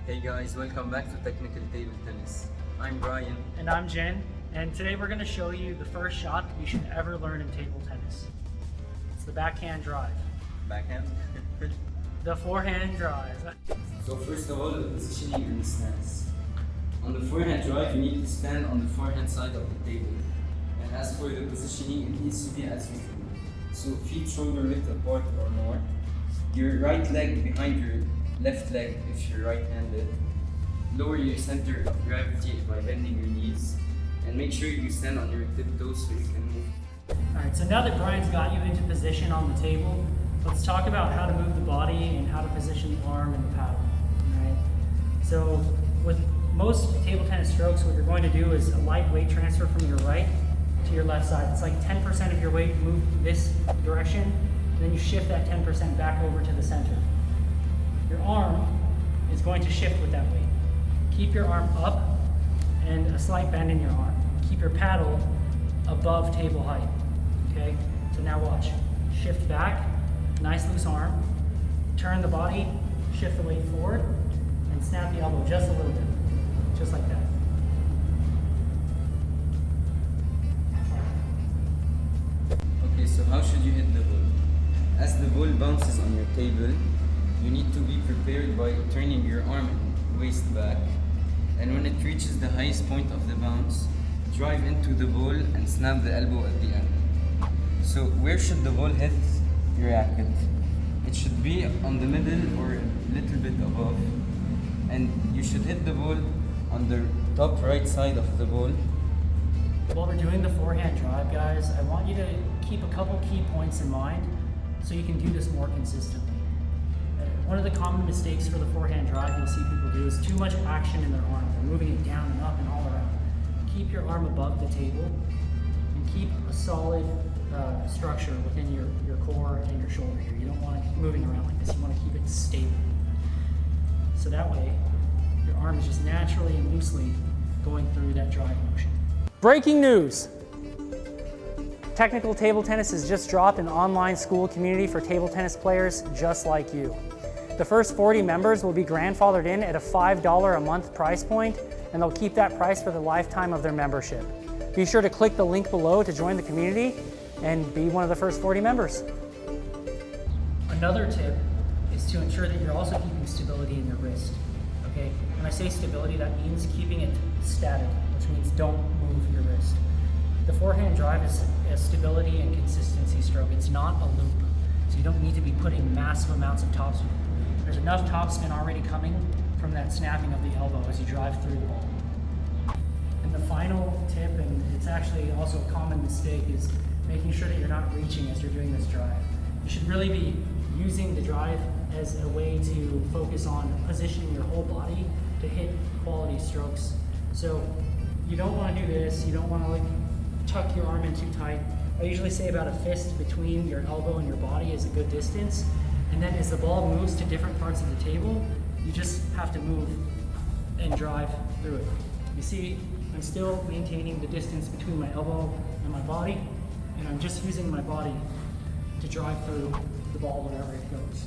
Hey guys, welcome back to Technical Table Tennis. I'm Brian. And I'm Jen, and today we're going to show you the first shot that you should ever learn in table tennis. It's the backhand drive. Backhand? The forehand drive. So first of all, the positioning and the stance. On the forehand drive, you need to stand on the forehand side of the table. And as for the positioning, it needs to be as usual. So feet shoulder width apart or more. Your right leg behind your left leg if you're right-handed. Lower your center of gravity by bending your knees. And make sure you stand on your tiptoes so you can move. Alright, so now that Brian's got you into position on the table, let's talk about how to move the body and how to position the arm and the paddle. Alright, so with most table tennis strokes, what you're going to do is a light weight transfer from your right to your left side. It's like 10% of your weight move this direction, and then you shift that 10% back over to the center. Your arm is going to shift with that weight. Keep your arm up and a slight bend in your arm. Keep your paddle above table height. Okay? So now watch. Shift back, nice loose arm. Turn the body, shift the weight forward, and snap the elbow just a little bit. Just like that. Okay, so how should you hit the ball? As the ball bounces on your table, you need to be prepared by turning your arm and waist back. And when it reaches the highest point of the bounce, drive into the ball and snap the elbow at the end. So where should the ball hit your racket? It should be on the middle or a little bit above. And you should hit the ball on the top right side of the ball. While we're doing the forehand drive, guys, I want you to keep a couple key points in mind so you can do this more consistently. One of the common mistakes for the forehand drive you'll see people do is too much action in their arm. They're moving it down and up and all around. Keep your arm above the table and keep a solid structure within your core and your shoulder here. You don't want it moving around like this. You want to keep it stable. So that way, your arm is just naturally and loosely going through that drive motion. Breaking news! Technical Table Tennis has just dropped an online school community for table tennis players just like you. The first 40 members will be grandfathered in at a $5 a month price point, and they'll keep that price for the lifetime of their membership. Be sure to click the link below to join the community and be one of the first 40 members. Another tip is to ensure that you're also keeping stability in your wrist. Okay? When I say stability, that means keeping it static, which means don't move your wrist. The forehand drive is a stability and consistency stroke. It's not a loop, so you don't need to be putting massive amounts of topspin. There's enough topspin already coming from that snapping of the elbow as you drive through the ball. And the final tip, and it's actually also a common mistake, is making sure that you're not reaching as you're doing this drive. You should really be using the drive as a way to focus on positioning your whole body to hit quality strokes. So you don't want to do this, you don't want to tuck your arm in too tight. I usually say about a fist between your elbow and your body is a good distance. And then as the ball moves to different parts of the table, you just have to move and drive through it. You see, I'm still maintaining the distance between my elbow and my body, and I'm just using my body to drive through the ball wherever it goes.